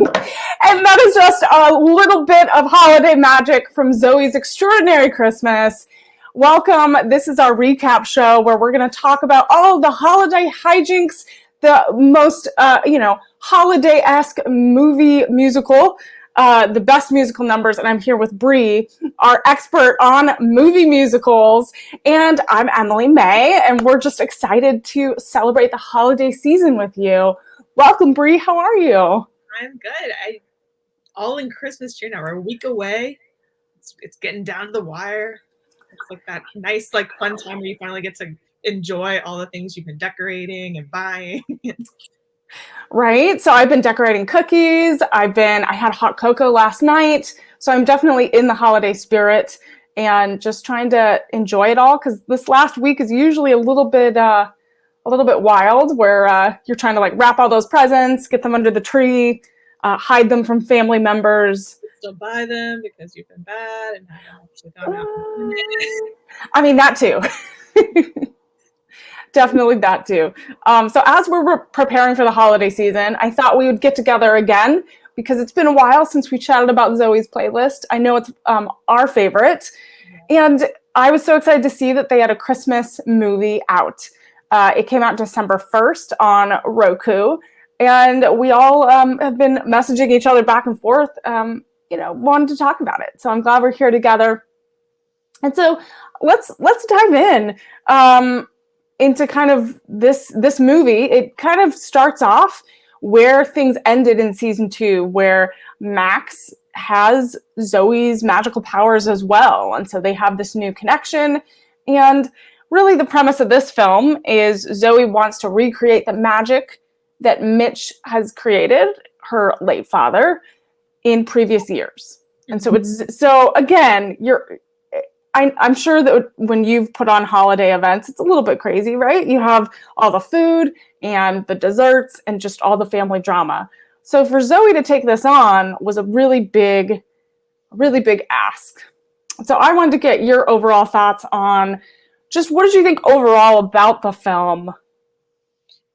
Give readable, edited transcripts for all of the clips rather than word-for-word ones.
And that is just a little bit of holiday magic from Zoey's Extraordinary Christmas. Welcome. This is our recap show where we're going to talk about all the holiday hijinks, the most, holiday-esque movie musical, the best musical numbers. And I'm here with Bree, our expert on movie musicals. And I'm Emily May, and we're just excited to celebrate the holiday season with you. Welcome, Bree. How are you? I'm good. All in Christmas cheer now. We're a week away. It's getting down to the wire. It's like that nice, fun time where you finally get to enjoy all the things you've been decorating and buying. Right. So I've been decorating cookies. I had hot cocoa last night. So I'm definitely in the holiday spirit and just trying to enjoy it all, because this last week is usually a little bit wild, where you're trying to wrap all those presents, get them under the tree, hide them from family members. Still buy them because you've been bad and haven't actually gone out. I mean, that too. Definitely that too. So as we're preparing for the holiday season, I thought we would get together again because it's been a while since we chatted about Zoey's playlist. I know it's our favorite. And I was so excited to see that they had a Christmas movie out. It came out December 1st on Roku. And we all have been messaging each other back and forth, wanted to talk about it. So I'm glad we're here together. And so let's dive in into kind of this movie. It kind of starts off where things ended in season 2, where Max has Zoey's magical powers as well. And so they have this new connection. And really the premise of this film is Zoey wants to recreate the magic that Mitch has created, her late father, in previous years. And so again, I'm sure that when you've put on holiday events, it's a little bit crazy, right? You have all the food and the desserts and just all the family drama. So for Zoey to take this on was a really big ask. So I wanted to get your overall thoughts on just what did you think overall about the film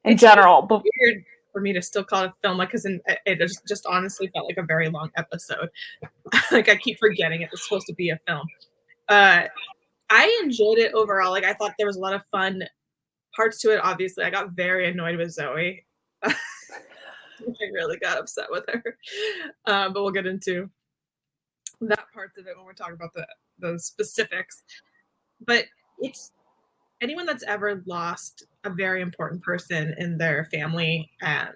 in general? But weird for me to still call it a film, because it just honestly felt like a very long episode. I keep forgetting it was supposed to be a film. I enjoyed it overall. I thought there was a lot of fun parts to it. Obviously, I got very annoyed with Zoey. I really got upset with her. But we'll get into that part of it when we're talking about the specifics. But it's anyone that's ever lost a very important person in their family,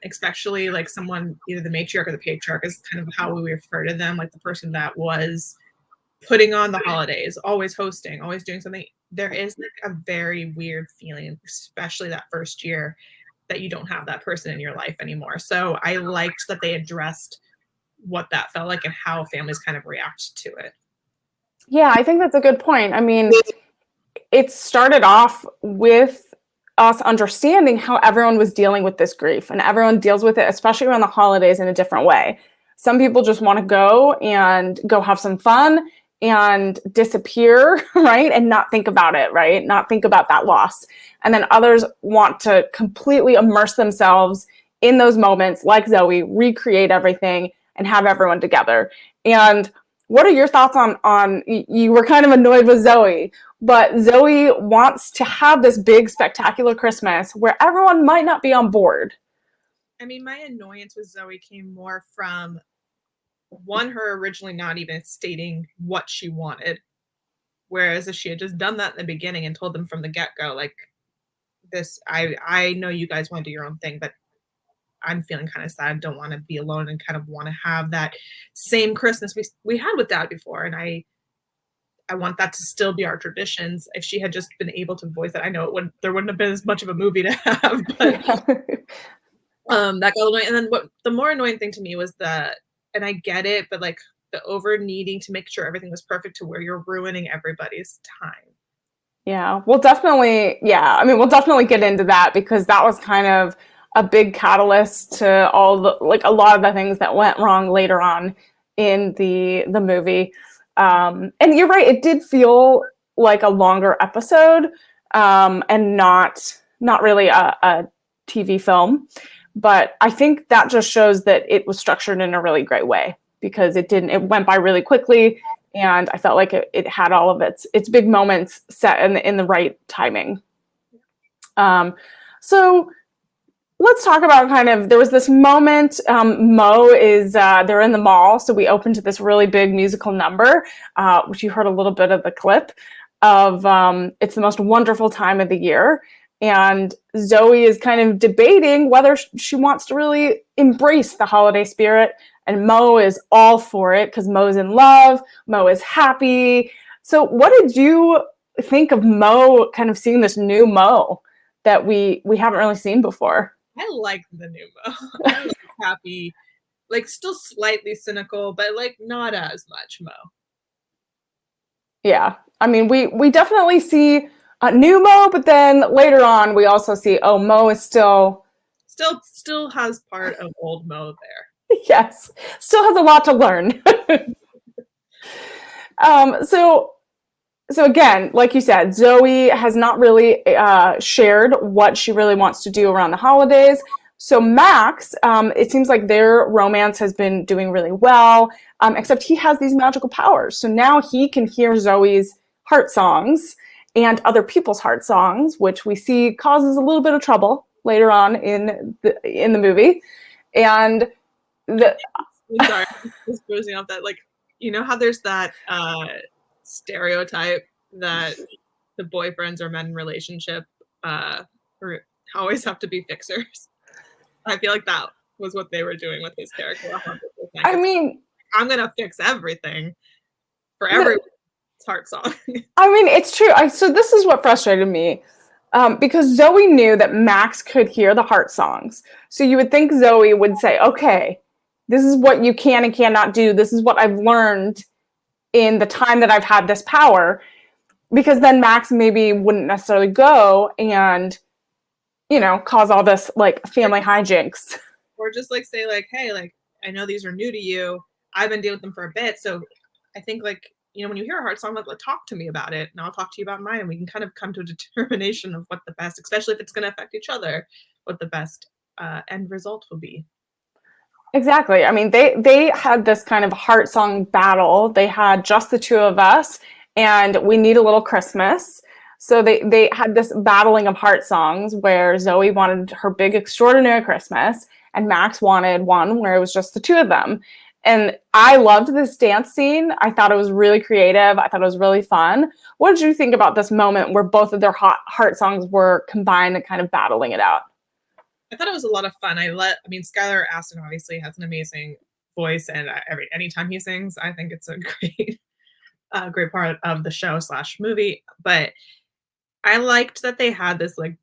especially someone, either the matriarch or the patriarch is kind of how we refer to them, the person that was putting on the holidays, always hosting, always doing something. There is a very weird feeling, especially that first year, that you don't have that person in your life anymore. So I liked that they addressed what that felt like and how families kind of react to it. Yeah, I think that's a good point. I mean, it started off with us understanding how everyone was dealing with this grief, and everyone deals with it, especially around the holidays, in a different way. Some people just want to go have some fun and disappear, right? And not think about it, right? Not think about that loss. And then others want to completely immerse themselves in those moments, like Zoey, recreate everything and have everyone together. And what are your thoughts on you were kind of annoyed with Zoey, but Zoey wants to have this big, spectacular Christmas where everyone might not be on board. I mean, my annoyance with Zoey came more from her originally not even stating what she wanted. Whereas if she had just done that in the beginning and told them from the get-go, I know you guys want to do your own thing, but I'm feeling kind of sad. I don't want to be alone and kind of want to have that same Christmas we had with Dad before. And I want that to still be our traditions. If she had just been able to voice it, I know there wouldn't have been as much of a movie to have, but that got annoying. And then the more annoying thing to me was and I get it, but the over needing to make sure everything was perfect to where you're ruining everybody's time. Yeah, we'll definitely get into that, because that was kind of a big catalyst to all the a lot of the things that went wrong later on in the movie. And you're right, it did feel like a longer episode, and not really a TV film. But I think that just shows that it was structured in a really great way, because it went by really quickly, and I felt like it had all of its big moments set in the right timing. So let's talk about there was this moment. Mo is, they're in the mall. So we opened to this really big musical number, which you heard a little bit of the clip of. It's the most wonderful time of the year. And Zoey is kind of debating whether she wants to really embrace the holiday spirit. And Mo is all for it because Mo's in love. Mo is happy. So what did you think of Mo kind of seeing this new Mo that we haven't really seen before? I like the new Mo. I was happy, like still slightly cynical, but like not as much Mo. Yeah, I mean, we definitely see a new Mo, but then later on we also see, oh, Mo is still has part of old Mo there. Yes, still has a lot to learn. So again, like you said, Zoey has not really shared what she really wants to do around the holidays. So Max, it seems like their romance has been doing really well, except he has these magical powers. So now he can hear Zoey's heart songs and other people's heart songs, which we see causes a little bit of trouble later on in the movie. And I'm sorry, just posing off that, like, you know how there's that stereotype that the boyfriends or men in relationship always have to be fixers. I feel like that was what they were doing with his character. I mean, I'm gonna fix everything for everyone's heart song. I mean, it's true. So this is what frustrated me. Because Zoey knew that Max could hear the heart songs. So you would think Zoey would say, okay, this is what you can and cannot do. This is what I've learned in the time that I've had this power. Because then Max maybe wouldn't necessarily go and, cause all this like family hijinks. Or just like say like, hey, like, I know these are new to you. I've been dealing with them for a bit. So I think like, when you hear a heart song, like talk to me about it and I'll talk to you about mine. And we can kind of come to a determination of what the best, especially if it's going to affect each other, what the best end result will be. Exactly. I mean, they had this kind of heart song battle. They had Just the Two of Us and We Need a Little Christmas. So they had this battling of heart songs where Zoey wanted her big extraordinary Christmas and Max wanted one where it was just the two of them. And I loved this dance scene. I thought it was really creative. I thought it was really fun. What did you think about this moment where both of their heart songs were combined and kind of battling it out? I thought it was a lot of fun. Skylar Astin obviously has an amazing voice, and anytime he sings, I think it's a great part of the show / movie. But I liked that they had this, like,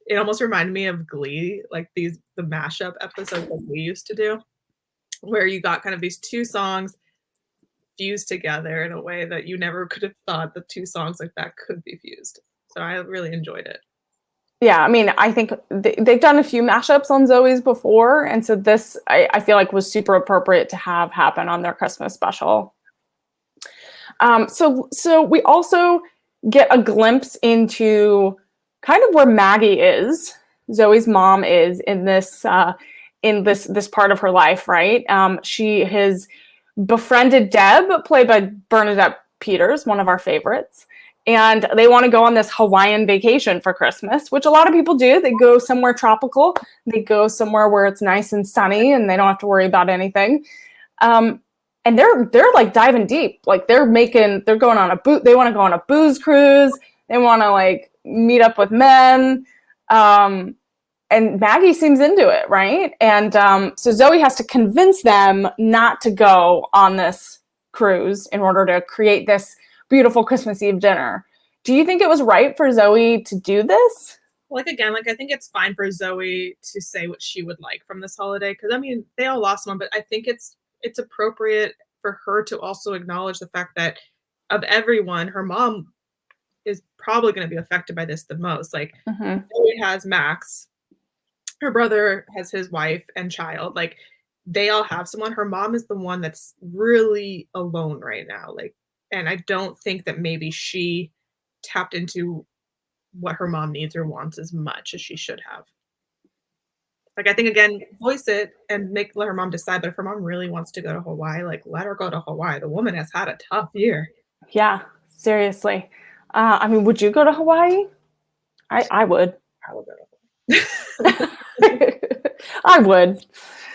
it almost reminded me of Glee, like the mashup episodes that we used to do, where you got kind of these two songs fused together in a way that you never could have thought the two songs like that could be fused. So I really enjoyed it. Yeah, I mean, I think they've done a few mashups on Zoey's before, and so this I feel like was super appropriate to have happen on their Christmas special. So we also get a glimpse into kind of where Maggie is, Zoey's mom is in this part of her life, right? She has befriended Deb, played by Bernadette Peters, one of our favorites. And they want to go on this Hawaiian vacation for Christmas, which a lot of people do. They go somewhere tropical. They go somewhere where it's nice and sunny and they don't have to worry about anything. And they're like diving deep. Like they want to go on a booze cruise. They want to like meet up with men. And Maggie seems into it, right? And so Zoey has to convince them not to go on this cruise in order to create this beautiful Christmas Eve dinner. Do you think it was right for Zoey to do this? Like, again, like I think it's fine for Zoey to say what she would like from this holiday, because I mean they all lost one, but I think it's appropriate for her to also acknowledge the fact that of everyone, her mom is probably going to be affected by this the most. Like Zoey has Max, her brother has his wife and child. Like they all have someone. Her mom is the one that's really alone right now. Like, and I don't think that maybe she tapped into what her mom needs or wants as much as she should have. Like, I think, again, voice it and let her mom decide. But if her mom really wants to go to Hawaii, like, let her go to Hawaii. The woman has had a tough year. Yeah, seriously. I mean, would you go to Hawaii? I would. I would go to Hawaii. I would.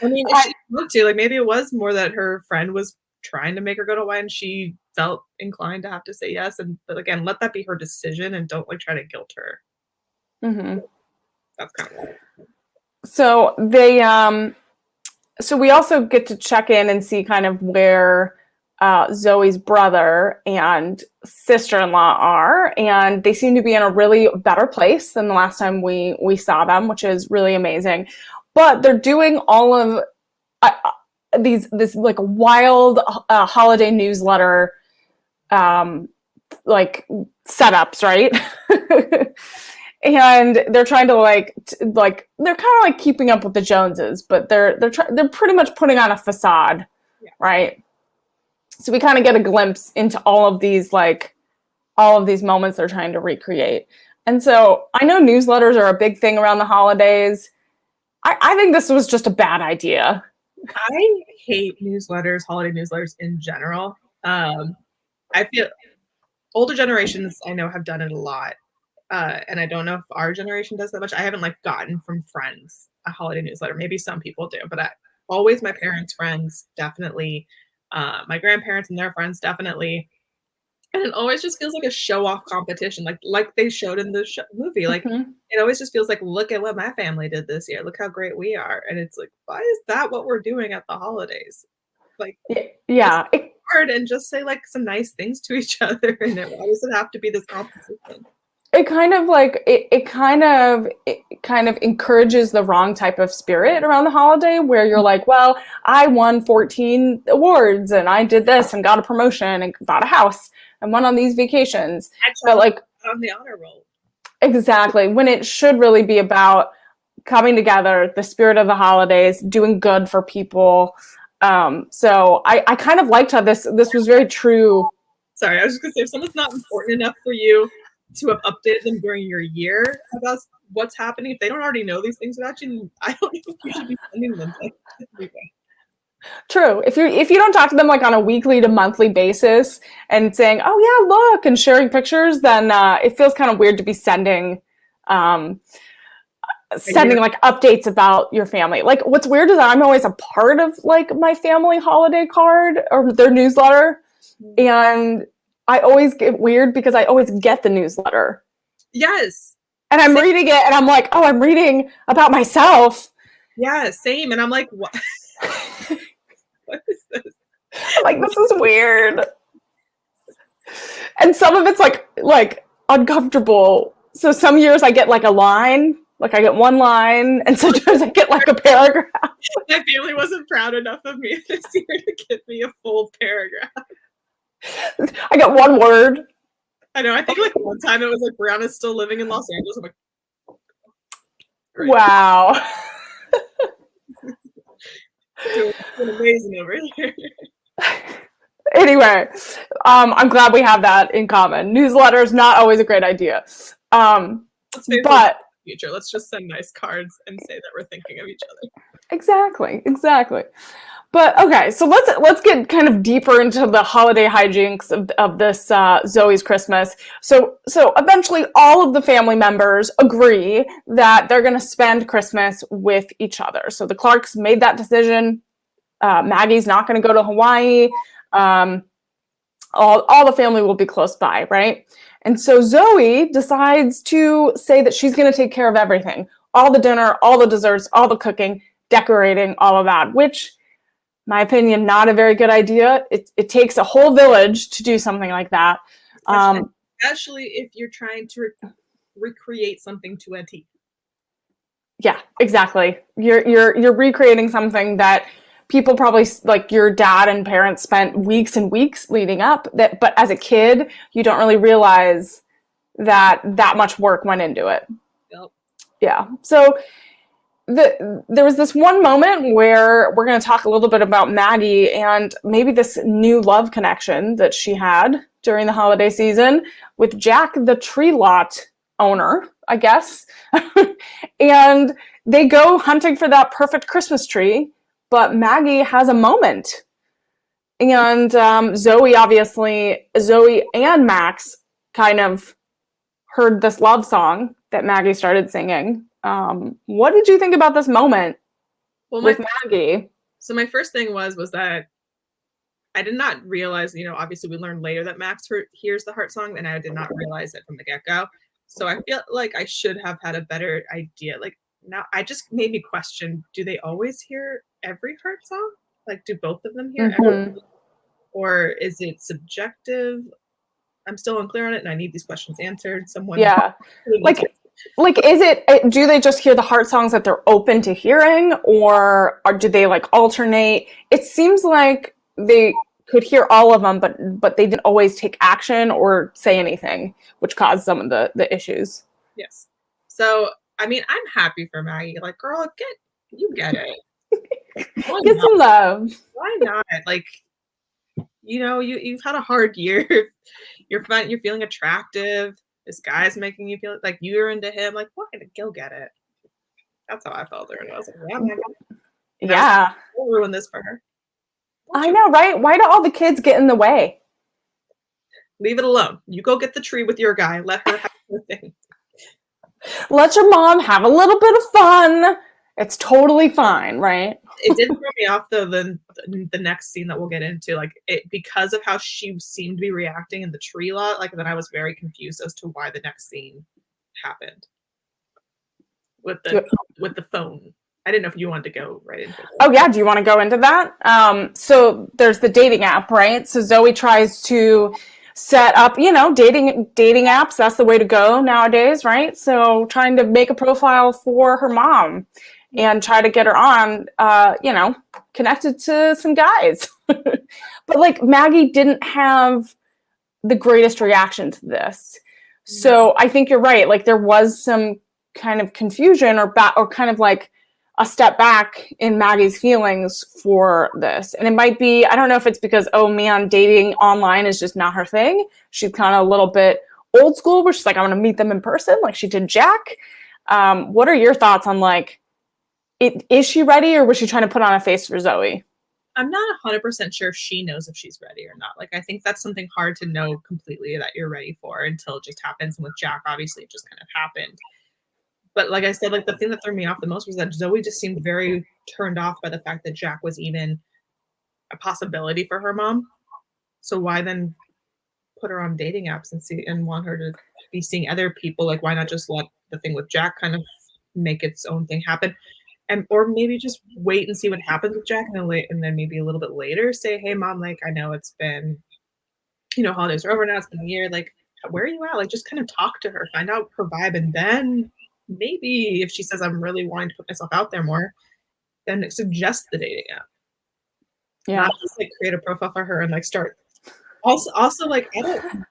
I mean, if she wanted to, like, maybe it was more that her friend was trying to make her go to Hawaii and she felt inclined to have to say yes. But again, let that be her decision and don't like try to guilt her. Mm-hmm. That's kind of what. So so we also get to check in and see kind of where Zoe's brother and sister-in-law are, and they seem to be in a really better place than the last time we saw them, which is really amazing. But they're doing all of this like wild holiday newsletter like setups, right? And they're trying to like they're kind of like keeping up with the Joneses, but they're pretty much putting on a facade, Yeah. right? So we kind of get a glimpse into all of these moments they're trying to recreate. And so I know newsletters are a big thing around the holidays. I think this was just a bad idea. I hate newsletters, holiday newsletters in general. I feel older generations I know have done it a lot. And I don't know if our generation does that much. I haven't like gotten from friends a holiday newsletter. Maybe some people do, but always my parents' friends, definitely. My grandparents and their friends, definitely. And it always just feels like a show-off competition, like they showed in the movie. Like it always just feels like, look at what my family did this year. Look how great we are. And it's like, why is that what we're doing at the holidays? Like, yeah, hard and just say like some nice things to each other. And why does it have to be this competition? It kind of like it kind of encourages the wrong type of spirit around the holiday, where you're like, well, I won 14 awards and I did this and got a promotion and bought a house and went on these vacations. But like on the honor roll. Exactly. When it should really be about coming together, the spirit of the holidays, doing good for people. So I kind of liked how this was very true. Sorry, I was just gonna say, if someone's not important enough for you to have updated them during your year about what's happening, if they don't already know these things about you, I don't think you should be sending them things. True. If you don't talk to them like on a weekly to monthly basis and saying, "Oh yeah, look," and sharing pictures, then it feels kind of weird to be sending like updates about your family. Like what's weird is that I'm always a part of like my family holiday card or their newsletter, and I always get weird because I always get the newsletter. Yes. And I'm reading it and I'm like, oh, I'm reading about myself. Yeah, same. And I'm like, what? What is this? I'm like, this is weird. And some of it's like uncomfortable. So some years I get like a line, like I get one line, and sometimes I get like a paragraph. My family wasn't proud enough of me this year to give me a full paragraph. I got one word. I know. I think like one time it was like Brianna's still living in Los Angeles. I'm like, right. Wow. It's been amazing over here. Anyway, I'm glad we have that in common. Newsletters not always a great idea. But future, let's just send nice cards and say that we're thinking of each other. Exactly. But okay, so let's get kind of deeper into the holiday hijinks of this Zoey's Christmas. So eventually all of the family members agree that they're going to spend Christmas with each other. So the Clarks made that decision. Maggie's not going to go to Hawaii. All the family will be close by, right? And so Zoey decides to say that she's going to take care of everything. All the dinner, all the desserts, all the cooking, decorating, all of that, which, my opinion, not a very good idea. It takes a whole village to do something like that. Especially if you're trying to recreate something to a T. Yeah, exactly. You're recreating something that people probably, like your dad and parents, spent weeks and weeks leading up. But as a kid, you don't really realize that much work went into it. Yep. Yeah. So there was this one moment where we're going to talk a little bit about Maggie and maybe this new love connection that she had during the holiday season with Jack, the tree lot owner, I guess. And they go hunting for that perfect Christmas tree, but Maggie has a moment. And Zoey and Max kind of heard this love song that Maggie started singing. What did you think about this moment with Maggie? So my first thing was that I did not realize, obviously we learned later that Max hears the heart song, and I did not realize it from the get-go. So I feel like I should have had a better idea. Like, now I just made me question, do they always hear every heart song? Like, do both of them hear every? Or is it subjective? I'm still unclear on it, and I need these questions answered. Someone, yeah, like is it? Do they just hear the heart songs that they're open to hearing, or do they like alternate? It seems like they could hear all of them, but they didn't always take action or say anything, which caused some of the issues. Yes. So I mean, I'm happy for Maggie. Like, girl, you get it. Get some love. Why not? Like, you've had a hard year. You're fun. You're feeling attractive. This guy's making you feel like you're into him. Like, why? Go get it. That's how I felt there. And I was like, yeah, Maggie. Yeah. We'll ruin this for her. I know, right? Why do all the kids get in the way? Leave it alone. You go get the tree with your guy. Let her have her thing. Let your mom have a little bit of fun. It's totally fine, right? It did throw me off, though, the next scene that we'll get into. Like, because of how she seemed to be reacting in the tree lot, like, then I was very confused as to why the next scene happened with the phone. I didn't know if you wanted to go right into it. Oh, yeah. Do you want to go into that? So there's the dating app, right? So Zoey tries to set up, dating apps. That's the way to go nowadays, right? So trying to make a profile for her mom and try to get her on, connected to some guys. But like Maggie didn't have the greatest reaction to this. So I think you're right. Like there was some kind of confusion or kind of like a step back in Maggie's feelings for this. And it might be, I don't know if it's because, oh man, dating online is just not her thing. She's kind of a little bit old school where she's like, I want to meet them in person like she did Jack. What are your thoughts on like, is she ready or was she trying to put on a face for Zoey? I'm not 100% sure if she knows if she's ready or not. Like, I think that's something hard to know completely that you're ready for until it just happens. And with Jack, obviously, it just kind of happened. But like I said, like the thing that threw me off the most was that Zoey just seemed very turned off by the fact that Jack was even a possibility for her mom. So why then put her on dating apps and want her to be seeing other people? Like, why not just let the thing with Jack kind of make its own thing happen? Or maybe just wait and see what happens with Jack, and then maybe a little bit later say, hey, mom, like, I know it's been, holidays are over now. It's been a year. Like, where are you at? Like, just kind of talk to her, find out her vibe. And then maybe if she says, I'm really wanting to put myself out there more, then suggest the dating app. Yeah. Not just like create a profile for her and like start. Also like, I don't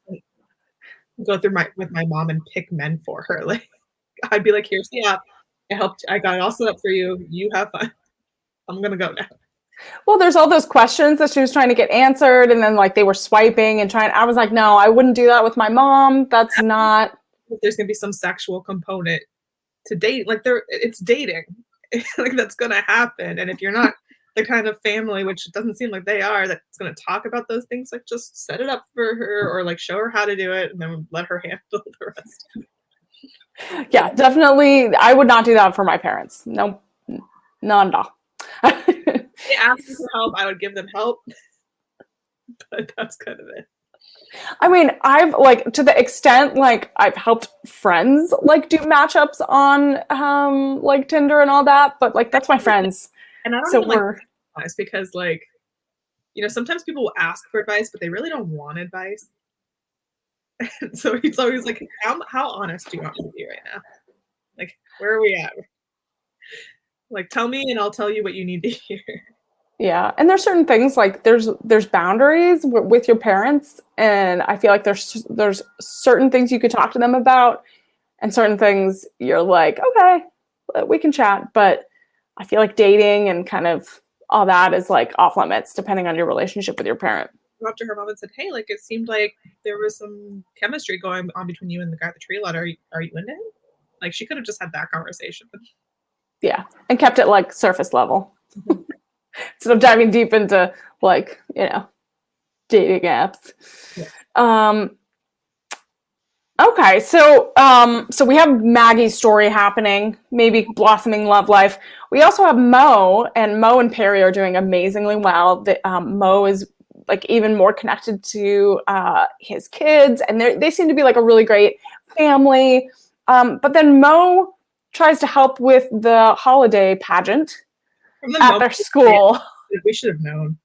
go through with my mom and pick men for her. Like, I'd be like, here's the app. I got it all set up for you. You have fun. I'm going to go now. Well, there's all those questions that she was trying to get answered. And then like they were swiping and I was like, no, I wouldn't do that with my mom. That's not. There's going to be some sexual component to date. Like it's dating. Like that's going to happen. And if you're not the kind of family, which it doesn't seem like they are, that's going to talk about those things, like just set it up for her or like show her how to do it and then let her handle the rest. Yeah, definitely. I would not do that for my parents. No, not at all. They asked me for help. I would give them help. But that's kind of it. I mean, I've like to the extent like I've helped friends like do matchups on like Tinder and all that, but like that's my friends. And I don't even like advice because like, sometimes people will ask for advice, but they really don't want advice. And so he's always like, how honest do you want me to be right now? Like, where are we at? Like, tell me and I'll tell you what you need to hear. Yeah. And there's certain things like there's boundaries with your parents. And I feel like there's certain things you could talk to them about and certain things you're like, okay, we can chat. But I feel like dating and kind of all that is like off limits depending on your relationship with your parent. Up to her mom and said, hey, like it seemed like there was some chemistry going on between you and the guy at the tree lot. Are you into him? Like she could have just had that conversation. Yeah, and kept it like surface level Mhm. instead of diving deep into like, dating apps. Yeah. Okay, so we have Maggie's story happening, maybe blossoming love life. We also have Mo, and Mo and Perry are doing amazingly well. Mo is like even more connected to his kids, and they seem to be like a really great family. But then Mo tries to help with the holiday pageant From the at moment their school. we should have known.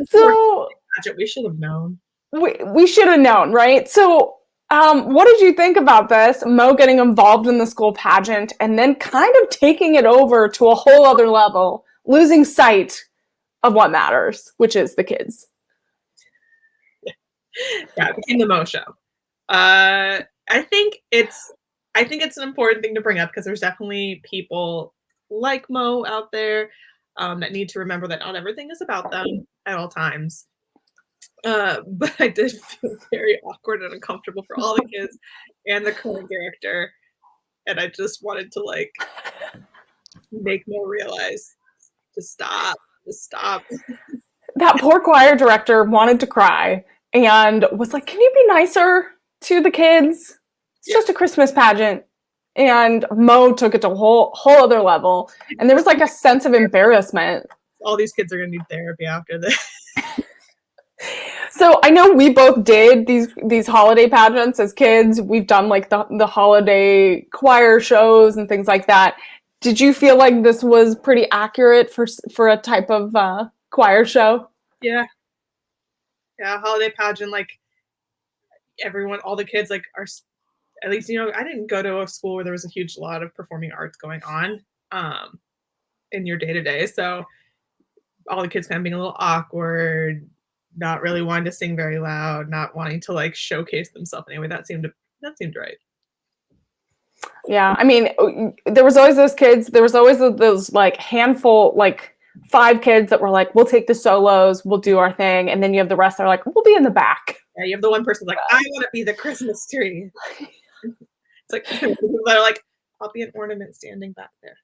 So We should have known. we should have known, right? So what did you think about this? Mo getting involved in the school pageant and then kind of taking it over to a whole other level, losing sight of what matters, which is the kids. Yeah, it became the Mo show. I think it's an important thing to bring up because there's definitely people like Mo out there that need to remember that not everything is about them at all times. But I did feel very awkward and uncomfortable for all the kids and the current character, and I just wanted to like make Mo realize to stop, to stop. That poor choir director wanted to cry and was like, "Can you be nicer to the kids? It's just a Christmas pageant." And Mo took it to a whole other level, and there was like a sense of embarrassment. All these kids are gonna need therapy after this. So I know we both did these holiday pageants as kids. We've done like the holiday choir shows and things like that. Did you feel like this was pretty accurate for a type of choir show? Yeah, holiday pageant, like everyone, all the kids like are at least I didn't go to a school where there was a huge lot of performing arts going on in your day to day, so all the kids kind of being a little awkward, not really wanting to sing very loud, not wanting to like showcase themselves anyway. That seemed right. Yeah, I mean, there was always those kids. There was always those like handful, like 5 kids that were like, "We'll take the solos, we'll do our thing," and then you have the rest that are like, "We'll be in the back." Yeah, you have the one person like, I want to be the Christmas tree. It's like people that are like, I'll be an ornament standing back there.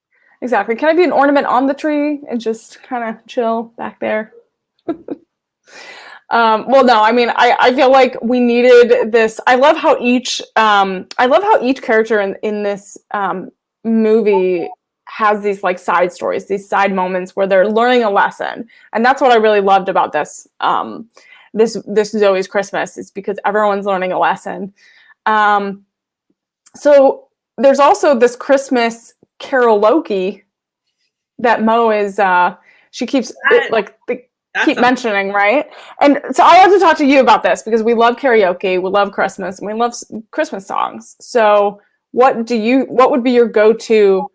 Exactly. Can I be an ornament on the tree and just kind of chill back there? Well, no, I mean, I feel like we needed this. I love how each character in this movie has these like side stories, these side moments where they're learning a lesson, and that's what I really loved about this this Zoey's Christmas is because everyone's learning a lesson. So there's also this Christmas karaoke that Mo is she keeps keep mentioning, right? And so I have to talk to you about this because we love karaoke, we love Christmas, and we love Christmas songs. So what would be your go-to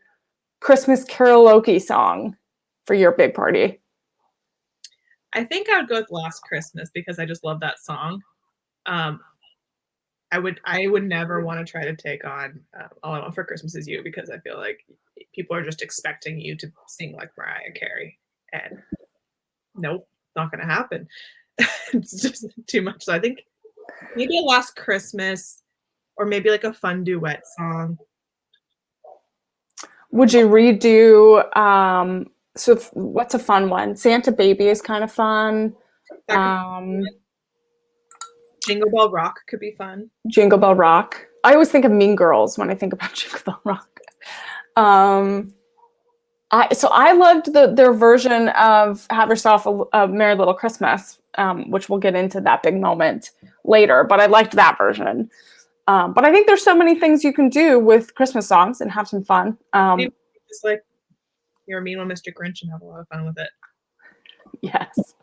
Christmas karaoke song for your big party? I think I would go with Last Christmas because I just love that song. I would never want to try to take on All I Want for Christmas Is You because I feel like people are just expecting you to sing like Mariah Carey, and nope, not gonna happen. It's just too much. So I think maybe a Last Christmas or maybe like a fun duet song. Would you redo so what's a fun one? Santa Baby is kind of fun. Jingle Bell Rock could be fun. Jingle Bell Rock. I always think of Mean Girls when I think about Jingle Bell Rock. I loved their version of Have Yourself a Merry Little Christmas, which we'll get into that big moment later, but I liked that version. But I think there's so many things you can do with Christmas songs and have some fun. Just like You're a Mean One, Mr. Grinch, and have a lot of fun with it. Yes.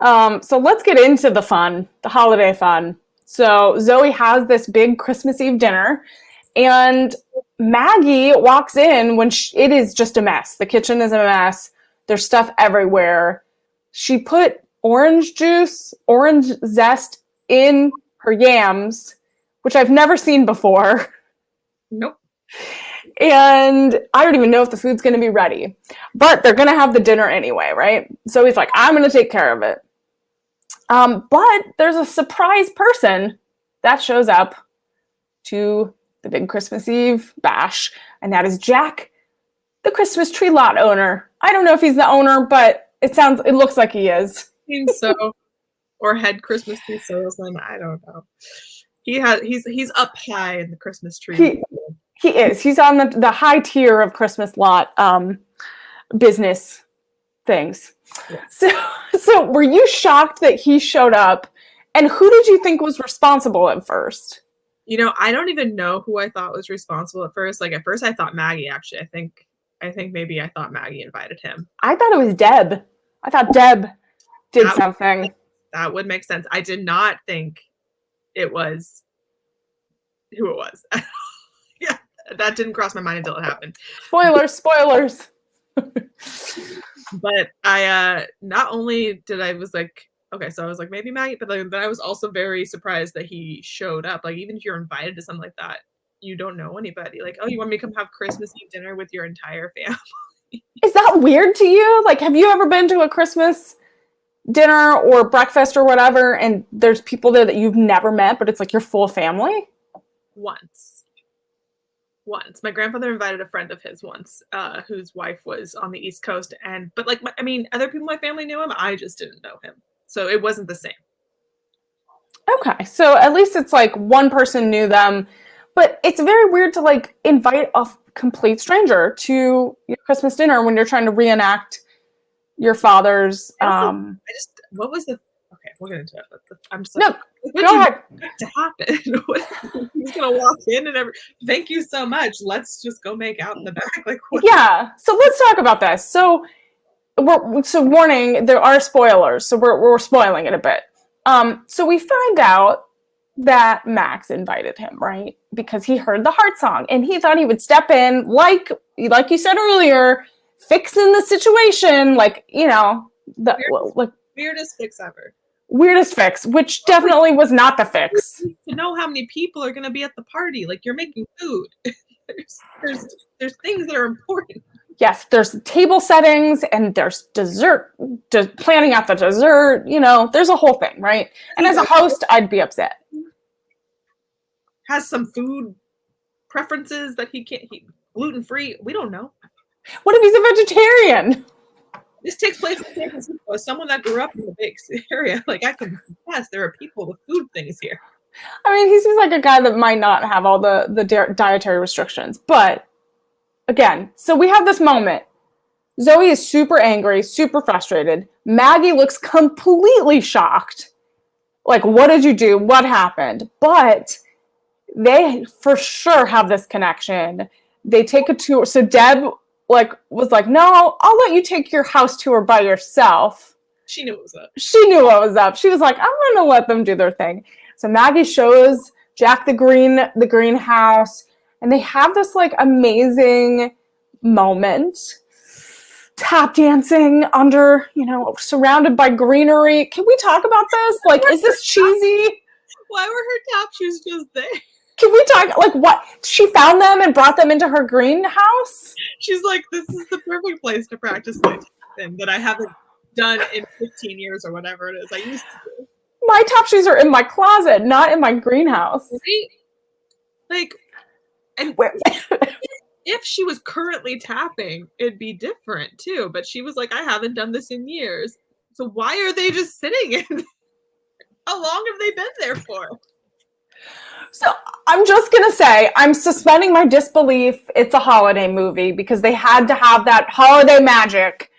So let's get into the fun, the holiday fun. So Zoey has this big Christmas Eve dinner, and Maggie walks in when it is just a mess. The kitchen is a mess. There's stuff everywhere. She put orange zest in her yams, which I've never seen before. Nope. And I don't even know if the food's going to be ready, but they're going to have the dinner anyway, right? So he's like, I'm going to take care of it. But there's a surprise person that shows up to the big Christmas Eve bash, and that is Jack The Christmas tree lot owner. I don't know if he's the owner, but it looks like he is. Seems so. Or head Christmas tree salesman. I don't know. He's up high in the Christmas tree. He is. He's on the high tier of Christmas lot business things. Yeah. So were you shocked that he showed up? And who did you think was responsible at first? You know, I don't even know who I thought was responsible at first. Like, at first I thought Maggie, actually. I think maybe I thought Maggie invited him. I thought it was Deb. I thought Deb did something. That would make sense. I did not think it was who it was. Yeah, that didn't cross my mind until it happened. Spoilers. But I not only did I was like, okay, so I was like, maybe Maggie, but then I was also very surprised that he showed up. Like, even if you're invited to something like that, you don't know anybody. Like, oh, you want me to come have Christmas Eve dinner with your entire family? Is that weird to you? Like, have you ever been to a Christmas dinner or breakfast or whatever, and there's people there that you've never met, but it's like your full family? Once my grandfather invited a friend of his once, whose wife was on the East Coast, but like, other people in my family knew him. I just didn't know him, so it wasn't the same. Okay, so at least it's like one person knew them, but it's very weird to like invite a complete stranger to your Christmas dinner when you're trying to reenact your father's. What was the? Okay, we'll get into it. But I'm just like, no. Go ahead. To happen. He's gonna walk in and thank you so much. Let's just go make out in the back. Like, what? Yeah. So let's talk about this. So warning, there are spoilers. So we're spoiling it a bit. So we find out that Max invited him, right? Because he heard the heart song and he thought he would step in, like you said earlier, fixing the situation, like, you know, weirdest fix ever. Weirdest fix, which definitely was not the fix. To know how many people are going to be at the party, like, you're making food. there's things that are important. Yes, there's table settings and there's dessert, planning out the dessert. You know, there's a whole thing, right? And as a host, I'd be upset. Has some food preferences that he can't eat, gluten-free. We don't know. What if he's a vegetarian? This takes place in San Francisco. As someone that grew up in the Bay Area, like, I can confess, there are people with food things here. I mean, he seems like a guy that might not have all the dietary restrictions. But again, so we have this moment. Zoey is super angry, super frustrated. Maggie looks completely shocked. Like, what did you do? What happened? But they for sure have this connection. They take a tour. So Deb was like, no, I'll let you take your house tour by yourself. She knew what was up. She knew what was up. She was like, I'm going to let them do their thing. So Maggie shows Jack the greenhouse, and they have this like amazing moment. Tap dancing under, surrounded by greenery. Can we talk about this? Like, is this cheesy? Why were her top shoes just there? Can we talk, like, what? She found them and brought them into her greenhouse? She's like, this is the perfect place to practice my thing that I haven't done in 15 years or whatever it is I used to do. My top shoes are in my closet, not in my greenhouse. Right? Like, and if she was currently tapping, it'd be different too. But she was like, I haven't done this in years. So why are they just sitting in? How long have they been there for? So I'm just going to say, I'm suspending my disbelief. It's a holiday movie because they had to have that holiday magic.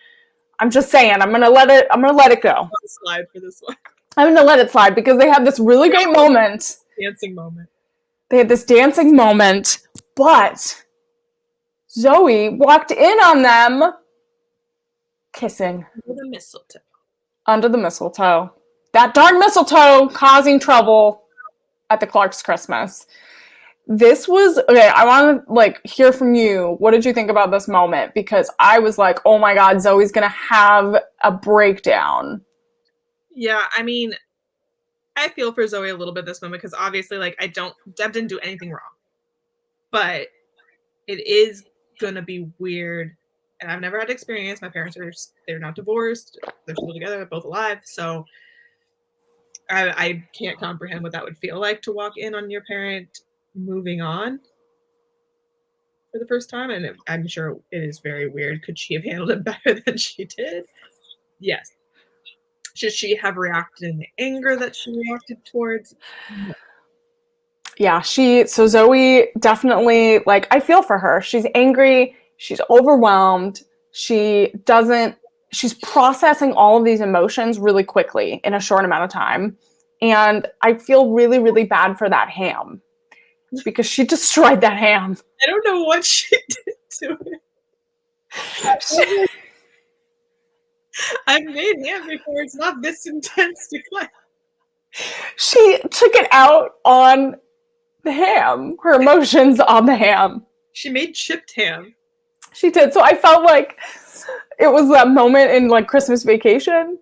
I'm just saying, I'm going to let it go. Slide for this one. I'm going to let it slide because they have this really great moment. Dancing moment. They had this dancing moment, but Zoey walked in on them kissing. Under the mistletoe. Under the mistletoe. That darn mistletoe causing trouble at the Clark's Christmas. This was, okay, I want to hear from you. What did you think about this moment? Because I was like, oh my God, Zoey's going to have a breakdown. Yeah, I mean, I feel for Zoey a little bit this moment because obviously, Deb didn't do anything wrong. But it is going to be weird. And I've never had experience. My parents they're not divorced. They're still together. They're both alive. So I can't comprehend what that would feel like to walk in on your parent moving on. for the first time, and I'm sure it is very weird. Could she have handled it better than she did? Yes. Should she have reacted in the anger that she reacted towards? No. Yeah, so Zoey definitely, like, I feel for her. She's angry, she's overwhelmed, she's processing all of these emotions really quickly in a short amount of time. And I feel really, really bad for that ham because she destroyed that ham. I don't know what she did to it. I've made ham before. It's not this intense to cleanse. She took it out on the ham, her emotions on the ham. She made chipped ham. She did. So I felt like it was that moment in like Christmas Vacation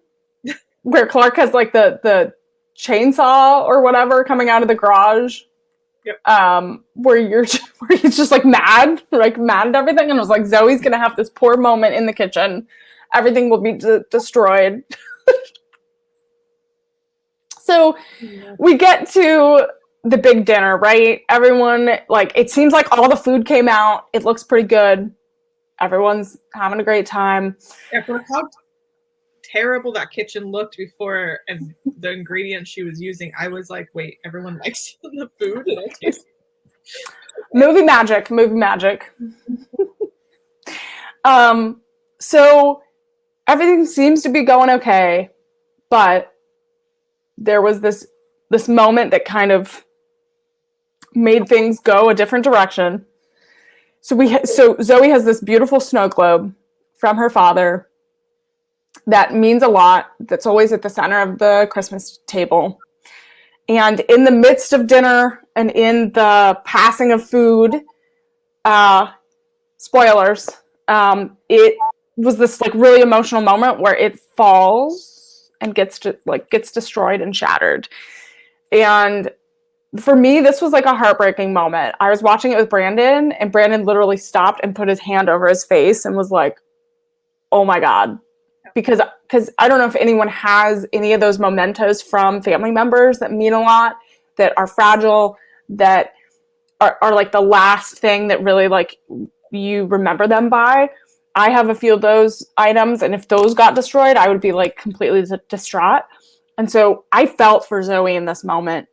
where Clark has like the chainsaw or whatever coming out of the garage. Yep. Where he's just like mad at everything, and I was like, Zoe's gonna have this poor moment in the kitchen. Everything will be destroyed. So we get to the big dinner, right? Everyone, like, it seems like all the food came out. It looks pretty good. Everyone's having a great time. Yeah, for how terrible that kitchen looked before and the ingredients she was using, I was like, wait, everyone likes the food? Did I taste Movie magic. So everything seems to be going okay, but there was this moment that kind of made things go a different direction. So Zoey has this beautiful snow globe from her father that means a lot. That's always at the center of the Christmas table. And in the midst of dinner and in the passing of food, spoilers, it was this like really emotional moment where it falls and gets destroyed and shattered. And for me, this was like a heartbreaking moment. I was watching it with Brandon, and Brandon literally stopped and put his hand over his face and was like, oh my God. Because I don't know if anyone has any of those mementos from family members that mean a lot, that are fragile, that are like the last thing that really like you remember them by. I have a few of those items, and if those got destroyed, I would be like completely distraught. And so I felt for Zoey in this moment.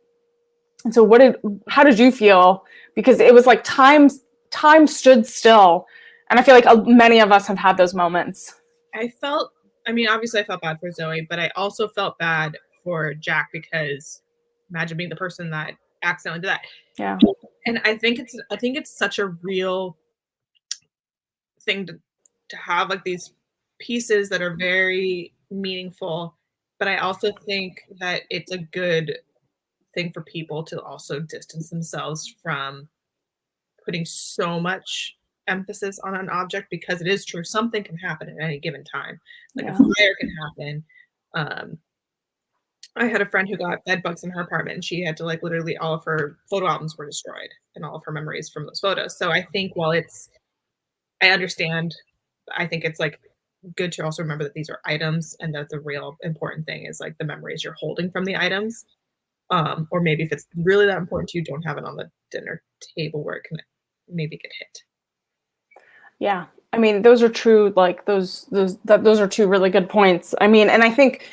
And so how did you feel? Because it was like time stood still. And I feel like many of us have had those moments. Obviously I felt bad for Zoey, but I also felt bad for Jack, because imagine being the person that accidentally did that. Yeah. And I think it's such a real thing to have, like, these pieces that are very meaningful, but I also think that it's a good thing for people to also distance themselves from putting so much emphasis on an object, because it is true, something can happen at any given time. Like a fire can happen. I had a friend who got bed bugs in her apartment, and she had to like literally all of her photo albums were destroyed and all of her memories from those photos. So I think I understand, I think it's like good to also remember that these are items, and that the real important thing is like the memories you're holding from the items. Or maybe if it's really that important to you, don't have it on the dinner table where it can maybe get hit. Yeah. I mean, those are true, like those are two really good points. I mean, and I think,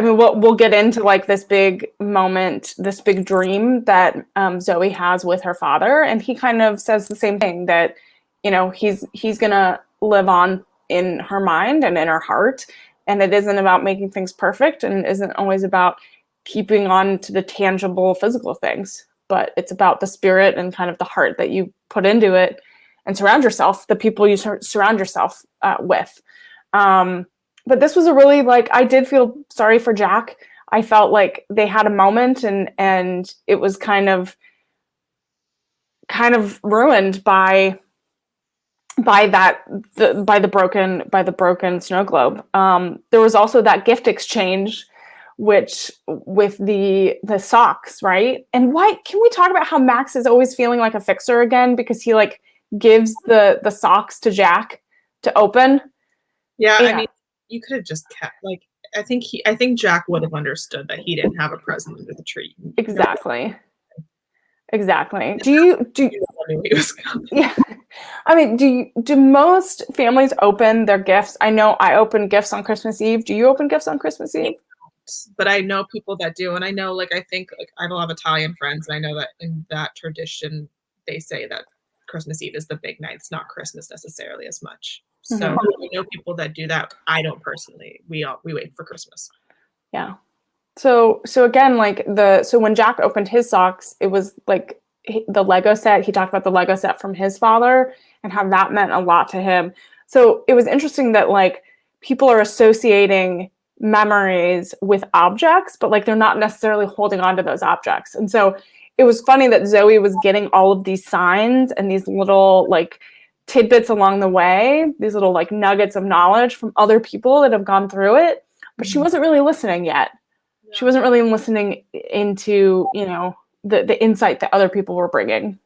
we'll get into like this big moment, this big dream that Zoey has with her father. And he kind of says the same thing, that, he's going to live on in her mind and in her heart. And it isn't about making things perfect, and it isn't always about keeping on to the tangible physical things, but it's about the spirit and kind of the heart that you put into it, and surround yourself, the people you surround yourself with. But this was a really, like, I did feel sorry for Jack. I felt like they had a moment, and it was kind of ruined by the broken snow globe. There was also that gift exchange, which with the socks, right? And why can we talk about how Max is always feeling like a fixer again, because he like gives the socks to Jack to open? Yeah, I mean, you could have just kept, like, I think Jack would have understood that he didn't have a present under the tree. Exactly. Exactly. You knew he was coming. Yeah. I mean, do most families open their gifts? I know I open gifts on Christmas Eve. Do you open gifts on Christmas Eve? But I know people that do, and I know, like, I think, like, I have a lot of Italian friends, and I know that in that tradition, they say that Christmas Eve is the big night. It's not Christmas necessarily as much. So I know people that do that. I don't personally. We wait for Christmas. Yeah. So again, like so when Jack opened his socks, it was like the Lego set. He talked about the Lego set from his father and how that meant a lot to him. So it was interesting that like people are associating memories with objects, but like they're not necessarily holding on to those objects. And so it was funny that Zoey was getting all of these signs and these little like tidbits along the way, these little like nuggets of knowledge from other people that have gone through it, but she wasn't really listening yet. She wasn't really listening into, you know, the insight that other people were bringing.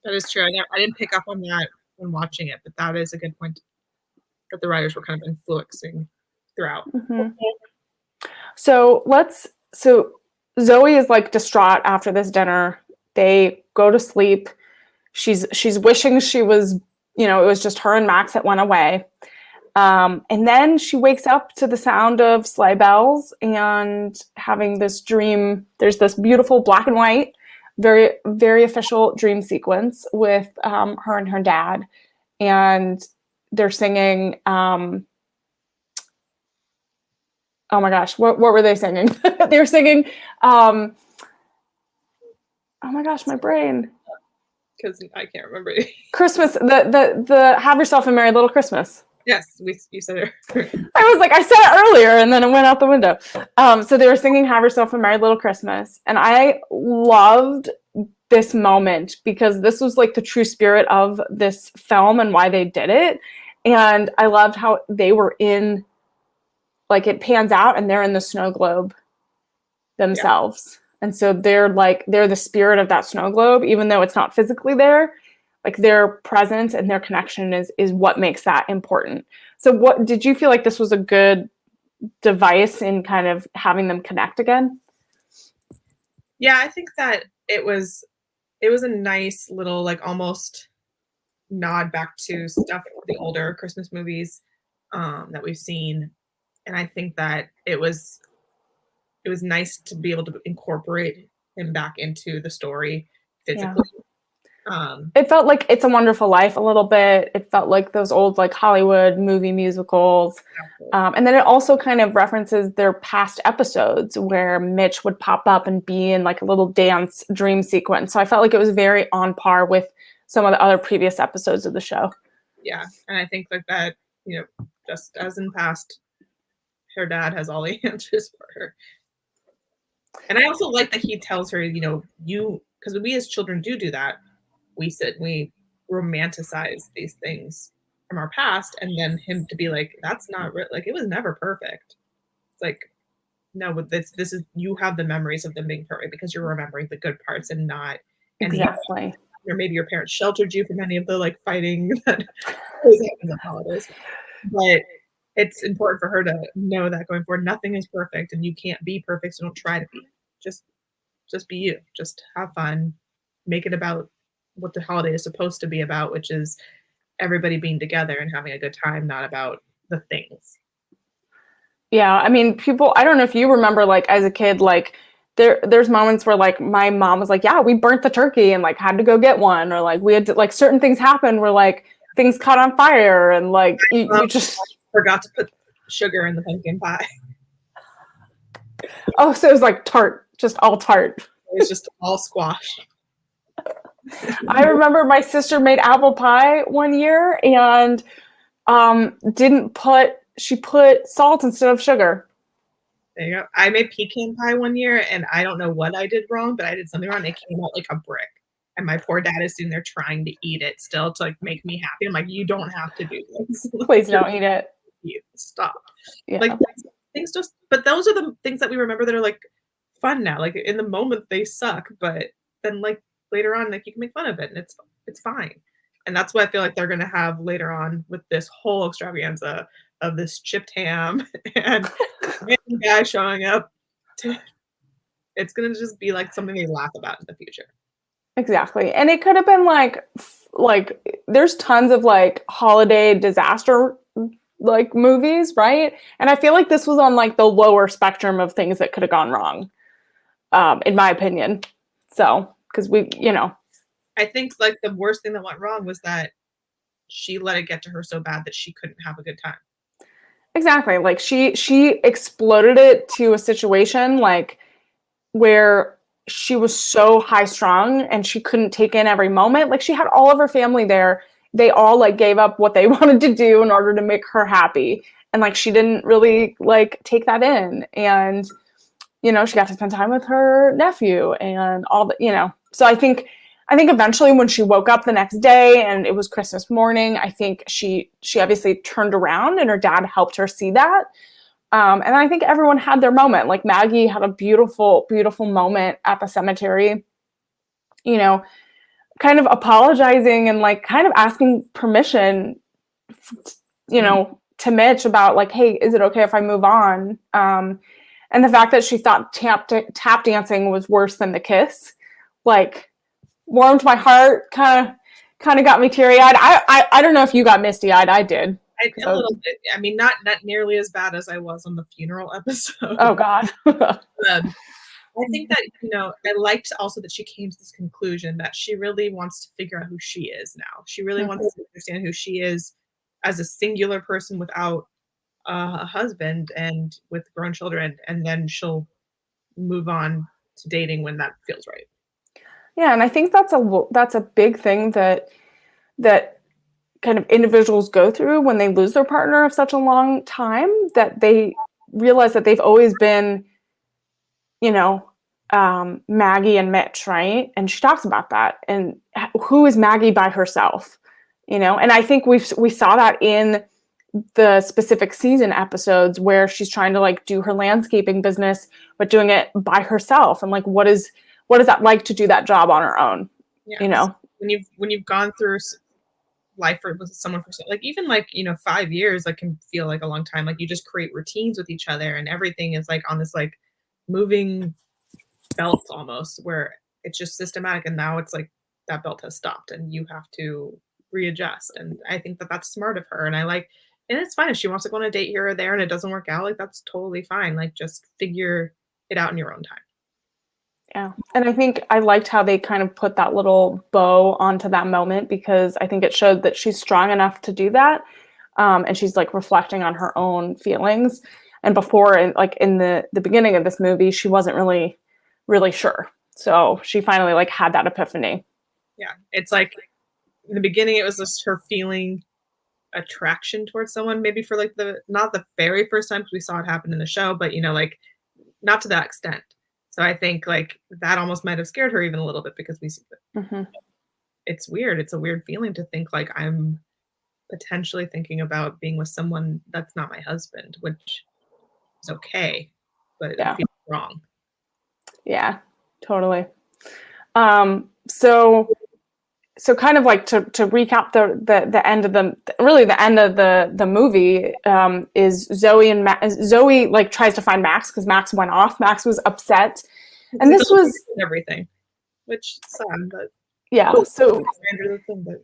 That is true. I didn't pick up on that when watching it, but that is a good point that the writers were kind of influencing throughout. Mm-hmm. So Zoey is like distraught after this dinner. They go to sleep. She's wishing she was, you know, it was just her and Max that went away. And then she wakes up to the sound of sleigh bells and having this dream. There's this beautiful black and white, very, very official dream sequence with her and her dad. And they're singing, oh my gosh, what were they singing? They were singing, oh my gosh, my brain. Because I can't remember. Christmas, the Have Yourself a Merry Little Christmas. Yes, you said it. I was like, I said it earlier, and then it went out the window. So they were singing Have Yourself a Merry Little Christmas. And I loved this moment because this was like the true spirit of this film and why they did it. And I loved how they were in, like it pans out and they're in the snow globe themselves. Yeah. And so they're the spirit of that snow globe, even though it's not physically there. Like their presence and their connection is what makes that important. So what did you feel like this was a good device in kind of having them connect again? Yeah, I think that it was a nice little like almost nod back to stuff the older Christmas movies that we've seen. And I think that it was nice to be able to incorporate him back into the story physically. Yeah. It felt like It's a Wonderful Life a little bit. It felt like those old like Hollywood movie musicals. And then it also kind of references their past episodes where Mitch would pop up and be in like a little dance dream sequence. So I felt like it was very on par with some of the other previous episodes of the show. Yeah. And I think like that, you know, just as in past, her dad has all the answers for her. And I also like that he tells her, you know, because we as children do that. We romanticize these things from our past, and then him to be like, that's not real. Like, it was never perfect. It's like, no, but this is, you have the memories of them being perfect because you're remembering the good parts and not exactly. Or maybe your parents sheltered you from any of the like fighting that always happens at holidays. But it's important for her to know that going forward, nothing is perfect and you can't be perfect, so don't try to be. Just be you. Just have fun. Make it about what the holiday is supposed to be about, which is everybody being together and having a good time, not about the things. Yeah, I mean, I don't know if you remember, like, as a kid, like, there's moments where, like, my mom was like, yeah, we burnt the turkey and, like, had to go get one. Or, like, we had to, like, certain things happened where, like, things caught on fire and, like, you just... forgot to put sugar in the pumpkin pie. Oh, so it was, like, tart. Just all tart. It was just all squash. I remember my sister made apple pie one year and she put salt instead of sugar. There you go. I made pecan pie one year and I don't know what I did wrong, but I did something wrong. It came out like a brick. And my poor dad is sitting there trying to eat it still to like make me happy. I'm like, you don't have to do this. Please don't eat it. Stop. Yeah. Like things just, but those are the things that we remember that are like fun now. Like in the moment they suck, but then like later on, like you can make fun of it and it's fine. And that's what I feel like they're going to have later on with this whole extravaganza of this chipped ham and random guy showing up. It's going to just be like something they laugh about in the future. Exactly. And it could have been like there's tons of like holiday disaster like movies, right? And I feel like this was on like the lower spectrum of things that could have gone wrong, in my opinion. So, because I think like the worst thing that went wrong was that she let it get to her so bad that she couldn't have a good time. exactly, like she exploded it to a situation like where she was so high strung and she couldn't take in every moment. Like she had all of her family there. They all like gave up what they wanted to do in order to make her happy. And like she didn't really like take that in. And she got to spend time with her nephew and all the, So I think eventually when she woke up the next day and it was Christmas morning, I think she obviously turned around and her dad helped her see that. And I think everyone had their moment. Like Maggie had a beautiful, beautiful moment at the cemetery, kind of apologizing and like kind of asking permission, to Mitch about like, hey, is it okay if I move on? And the fact that she thought tap dancing was worse than the kiss, like warmed my heart, kind of got me teary eyed. I don't know if you got misty eyed. I did. A little bit. I mean, not nearly as bad as I was on the funeral episode. Oh God. I think that, I liked also that she came to this conclusion that she really wants to figure out who she is now. She really wants to understand who she is as a singular person without a husband and with grown children, and then she'll move on to dating when that feels right. Yeah, and I think that's a big thing that kind of individuals go through when they lose their partner of such a long time, that they realize that they've always been, Maggie and Mitch, right? And she talks about that. And who is Maggie by herself? And I think we saw that in the specific season episodes where she's trying to like do her landscaping business, but doing it by herself. And like, what is that like to do that job on her own? Yes. When you've gone through life with someone for like even like 5 years like can feel like a long time. Like you just create routines with each other and everything is like on this like moving belt almost, where it's just systematic, and now it's like that belt has stopped and you have to readjust. And I think that that's smart of her, and and it's fine if she wants to go on a date here or there and it doesn't work out. Like that's totally fine. Like just figure it out in your own time. Yeah. And I think I liked how they kind of put that little bow onto that moment, because I think it showed that she's strong enough to do that. And she's like reflecting on her own feelings. And before, like in the beginning of this movie, she wasn't really, really sure. So she finally like had that epiphany. Yeah. It's like in the beginning, it was just her feeling attraction towards someone, maybe for like not the very first time, because we saw it happen in the show, but like not to that extent. So I think like that almost might have scared her even a little bit, because we see that it's weird. It's a weird feeling to think like I'm potentially thinking about being with someone that's not my husband, which is okay, but it feels wrong. Yeah, totally. So kind of like to recap the end of the end of the movie, is Zoey like tries to find Max because Max went off. Max was upset, and this was everything, which sad, but yeah. So but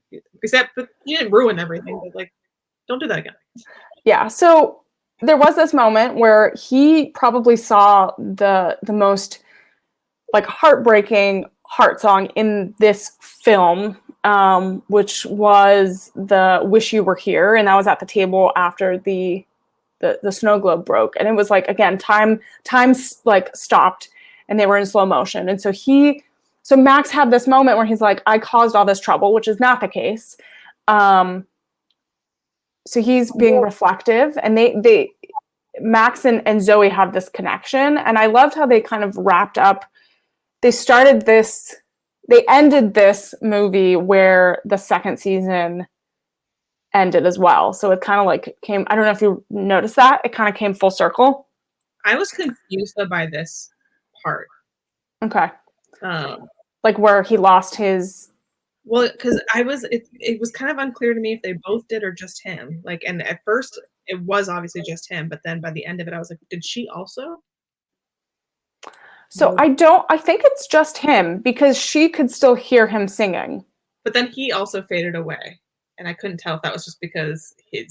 you didn't ruin everything. But like, don't do that again. Yeah. So there was this moment where he probably saw the most like heartbreaking heart song in this film, which was the "Wish You Were Here," and that was at the table after the snow globe broke, and it was like again time like stopped, and they were in slow motion, and so Max had this moment where he's like, I caused all this trouble, which is not the case. So he's being reflective, and they Max and Zoey have this connection, and I loved how they kind of wrapped up. They ended this movie where the second season ended as well. So it kind of like came, I don't know if you noticed that, it kind of came full circle. I was confused though by this part. Okay. Like where he lost his... Well, because it was kind of unclear to me if they both did or just him. Like, and at first it was obviously just him, but then by the end of it, I was like, did she also? So I think it's just him because she could still hear him singing. But then he also faded away. And I couldn't tell if that was just because he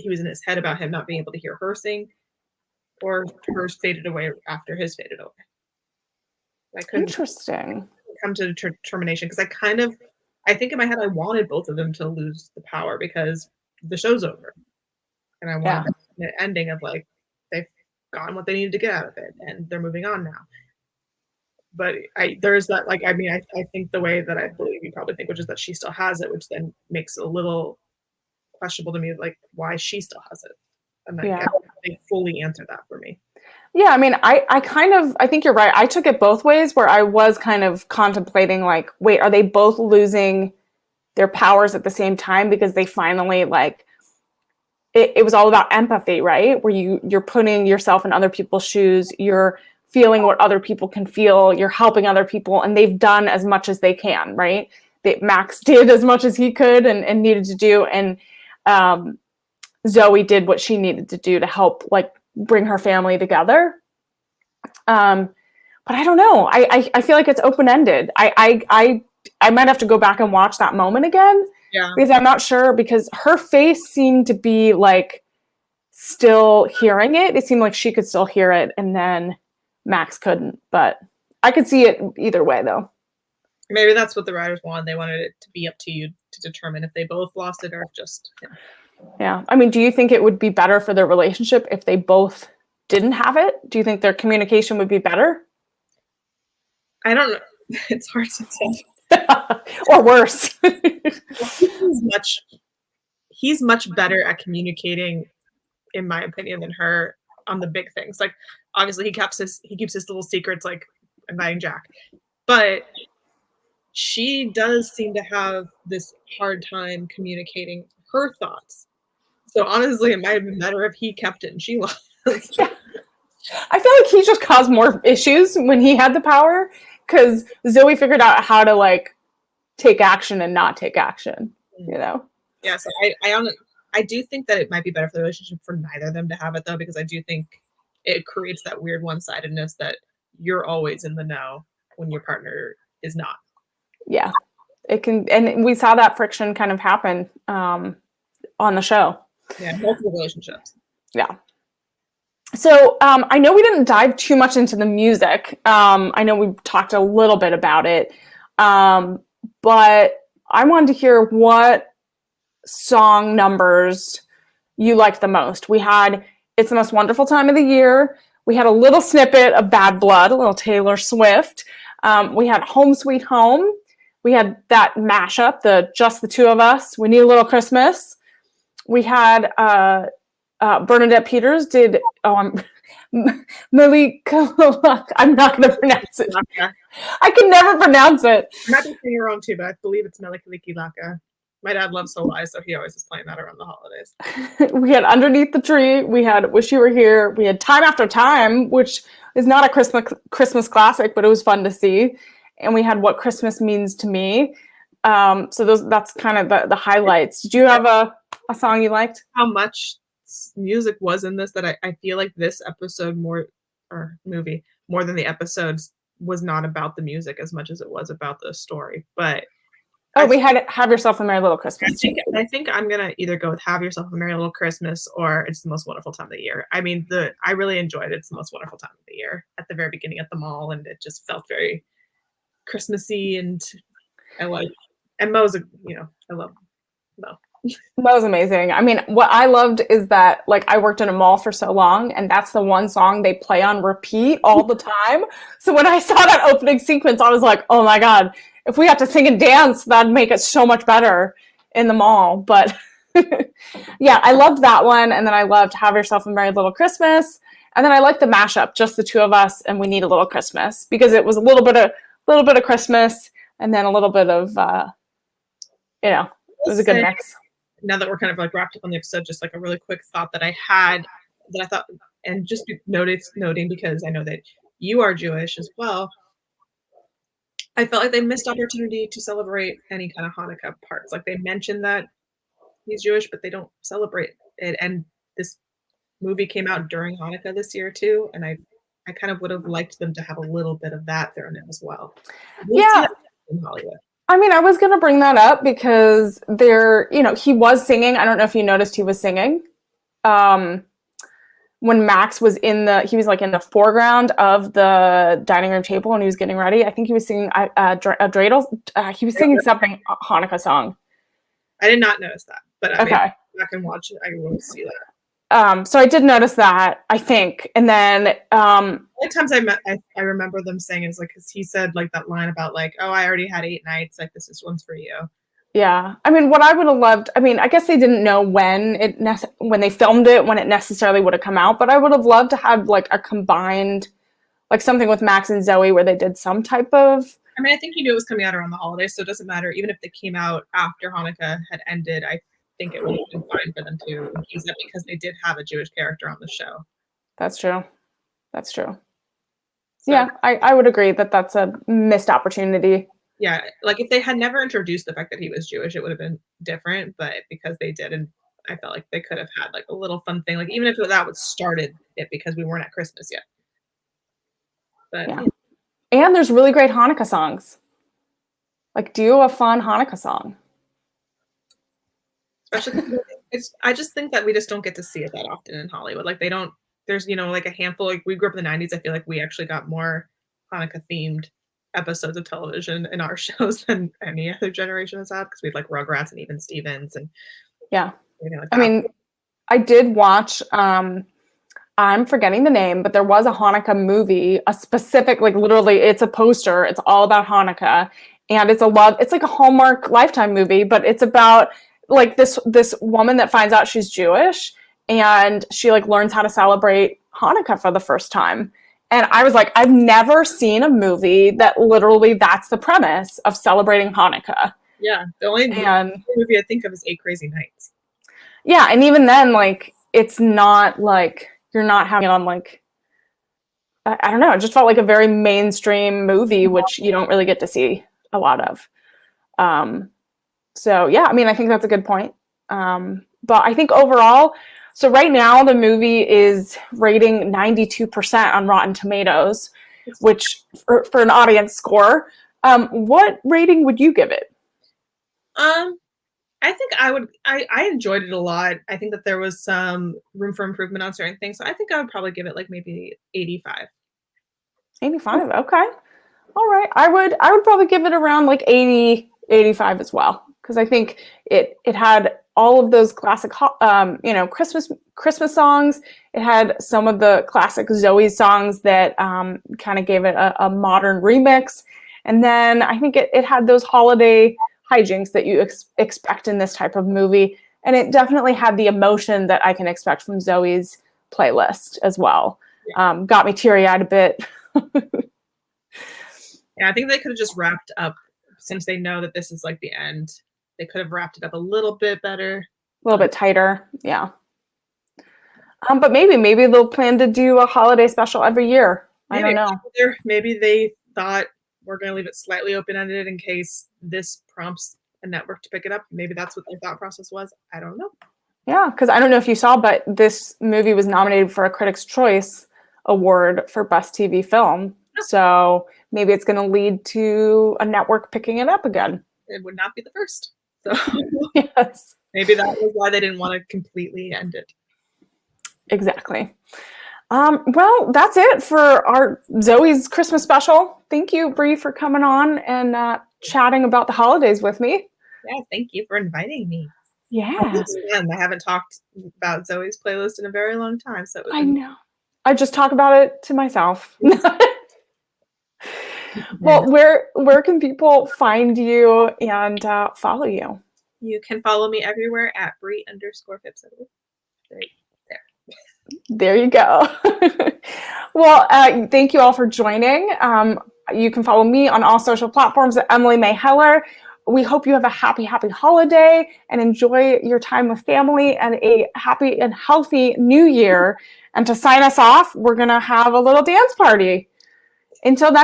was in his head about him not being able to hear her sing, or hers faded away after his faded away. I couldn't Interesting. come to determination because I think in my head I wanted both of them to lose the power because the show's over. And I wanted the ending of like they've gotten what they needed to get out of it and they're moving on now. But there's that, like, I mean, I think the way that I believe you probably think, which is that she still has it, which then makes it a little questionable to me, like why she still has it. And they fully answer that for me. Yeah, I mean, I think you're right. I took it both ways where I was kind of contemplating like, wait, are they both losing their powers at the same time because they finally like it was all about empathy, right? Where you're putting yourself in other people's shoes, you're feeling what other people can feel, you're helping other people, and they've done as much as they can, right? Max did as much as he could and needed to do, and Zoey did what she needed to do to help like bring her family together. But I don't know. I feel like it's open-ended. I might have to go back and watch that moment again. Yeah. Because I'm not sure, because her face seemed to be like still hearing it. It seemed like she could still hear it, and then Max couldn't. But I could see it either way, though. Maybe that's what the writers wanted. They wanted it to be up to you to determine if they both lost it or just him. Yeah. I mean, do you think it would be better for their relationship if they both didn't have it? Do you think their communication would be better? I don't know. It's hard to say. Or worse. He's much better at communicating, in my opinion, than her on the big things. Like, obviously he keeps his little secrets, like inviting Jack. But she does seem to have this hard time communicating her thoughts. So honestly, it might have been better if he kept it and she lost. Yeah. I feel like he just caused more issues when he had the power, because Zoey figured out how to like take action and not take action, you know? Yeah, so I do think that it might be better for the relationship for neither of them to have it, though, because I do think it creates that weird one-sidedness that you're always in the know when your partner is not. Yeah, it can, and we saw that friction kind of happen on the show. Yeah, multiple relationships. Yeah. So I know we didn't dive too much into the music. I know we talked a little bit about it, but I wanted to hear what song numbers you liked the most. We had It's the Most Wonderful Time of the Year. We had a little snippet of Bad Blood, a little Taylor Swift. We had Home Sweet Home. We had that mashup, the Just the Two of Us. We Need a Little Christmas. We had Bernadette Peters did Malika. I'm not going to pronounce it. I can never pronounce it. I might be saying it wrong too, but I believe it's Melikaliki. My dad loves Zoey, so he always is playing that around the holidays. We had Underneath the Tree. We had Wish You Were Here. We had Time After Time, which is not a Christmas classic, but it was fun to see. And we had What Christmas Means to Me. So that's kind of the highlights. Did you have a song you liked? How much music was in this that I feel like this episode movie more than the episodes was not about the music as much as it was about the story. But we had Have Yourself a Merry Little Christmas. I think I'm gonna either go with Have Yourself a Merry Little Christmas or It's the Most Wonderful Time of the Year. I mean, I really enjoyed It's the Most Wonderful Time of the Year at the very beginning at the mall, and it just felt very Christmassy, and I like, and Mo's I love Mo. Mo's amazing. I mean, what I loved is that like I worked in a mall for so long, and that's the one song they play on repeat all the time. So when I saw that opening sequence, I was like, oh my God, if we had to sing and dance, that'd make it so much better in the mall. But yeah, I loved that one. And then I loved Have Yourself a Merry Little Christmas. And then I liked the mashup, Just the Two of Us and We Need a Little Christmas, because it was a little bit of Christmas and then a little bit of, it was a good mix. Now that we're kind of like wrapped up on the episode, just like a really quick thought that I had that I thought, and just noting because I know that you are Jewish as well. I felt like they missed opportunity to celebrate any kind of Hanukkah parts. Like they mentioned that he's Jewish, but they don't celebrate it. And this movie came out during Hanukkah this year too, and I I kind of would have liked them to have a little bit of that thrown in as well. Yeah. In Hollywood. I mean, I was going to bring that up because he was singing. I don't know if you noticed he was singing. When Max was he was like in the foreground of the dining room table and he was getting ready. I think he was singing a dreidel. He was singing something Hanukkah song. I did not notice that, but I mean, okay. I can watch it. I will see that. So I did notice that, I think. And then the times I remember them saying is like, because he said like that line about like, oh, I already had 8 nights, like this one's for you. Yeah. I mean, what I would have loved, I mean, I guess they didn't know when they filmed it, when it necessarily would have come out, but I would have loved to have like a combined, like something with Max and Zoey where they did some type of. I mean, I think you knew it was coming out around the holidays, so it doesn't matter. Even if they came out after Hanukkah had ended, I think it would have been fine for them to use it because they did have a Jewish character on the show. That's true. So, yeah, I would agree that that's a missed opportunity. Yeah, like if they had never introduced the fact that he was Jewish, it would have been different. But because they did, and I felt like they could have had like a little fun thing, like even if that would started it because we weren't at Christmas yet. But yeah. And there's really great Hanukkah songs. Like, do a fun Hanukkah song. Especially, I just think that we just don't get to see it that often in Hollywood. Like they don't. There's like a handful. Like we grew up in the '90s. I feel like we actually got more Hanukkah themed episodes of television in our shows than any other generation has had because we had like Rugrats and even Stevens and yeah. I mean, I did watch. I'm forgetting the name, but there was a Hanukkah movie, a specific, like literally, it's a poster. It's all about Hanukkah, and it's like a Hallmark Lifetime movie, but it's about like this woman that finds out she's Jewish, and she like learns how to celebrate Hanukkah for the first time. And I was like, I've never seen a movie that literally that's the premise of celebrating Hanukkah. Yeah, the only movie I think of is 8 Crazy Nights. Yeah, and even then, like, it's not like you're not having it on like, I don't know, it just felt like a very mainstream movie, which you don't really get to see a lot of. So yeah, I mean, I think that's a good point. But I think overall, so right now the movie is rating 92% on Rotten Tomatoes, which for an audience score. What rating would you give it? I think I enjoyed it a lot. I think that there was some room for improvement on certain things. So I think I would probably give it like maybe 85. 85, okay. All right. I would probably give it around like 80, 85 as well. Because I think it had all of those classic, Christmas songs. It had some of the classic Zoey songs that kind of gave it a modern remix. And then I think it had those holiday hijinks that you expect in this type of movie. And it definitely had the emotion that I can expect from Zoey's playlist as well. Yeah. Got me teary-eyed a bit. Yeah, I think they could have just wrapped up, since they know that this is like the end. They could have wrapped it up a little bit better. A little bit tighter, yeah. But maybe they'll plan to do a holiday special every year. Maybe. I don't know. Maybe they thought we're going to leave it slightly open-ended in case this prompts a network to pick it up. Maybe that's what their thought process was. I don't know. Yeah, because I don't know if you saw, but this movie was nominated for a Critics' Choice Award for Best TV Film. So maybe it's going to lead to a network picking it up again. It would not be the first. So yes. Maybe that was why they didn't want to completely end it. Exactly. Well, that's it for our Zoey's Christmas special. Thank you, Bree, for coming on and chatting about the holidays with me. Yeah, thank you for inviting me. Yeah. I haven't talked about Zoey's playlist in a very long time. So I know. I just talk about it to myself. Well, where can people find you and follow you? You can follow me everywhere at Bree_Phipps. There you go. Well, thank you all for joining. You can follow me on all social platforms at Emily May Heller. We hope you have a happy holiday and enjoy your time with family and a happy and healthy new year. And to sign us off, we're going to have a little dance party. Until next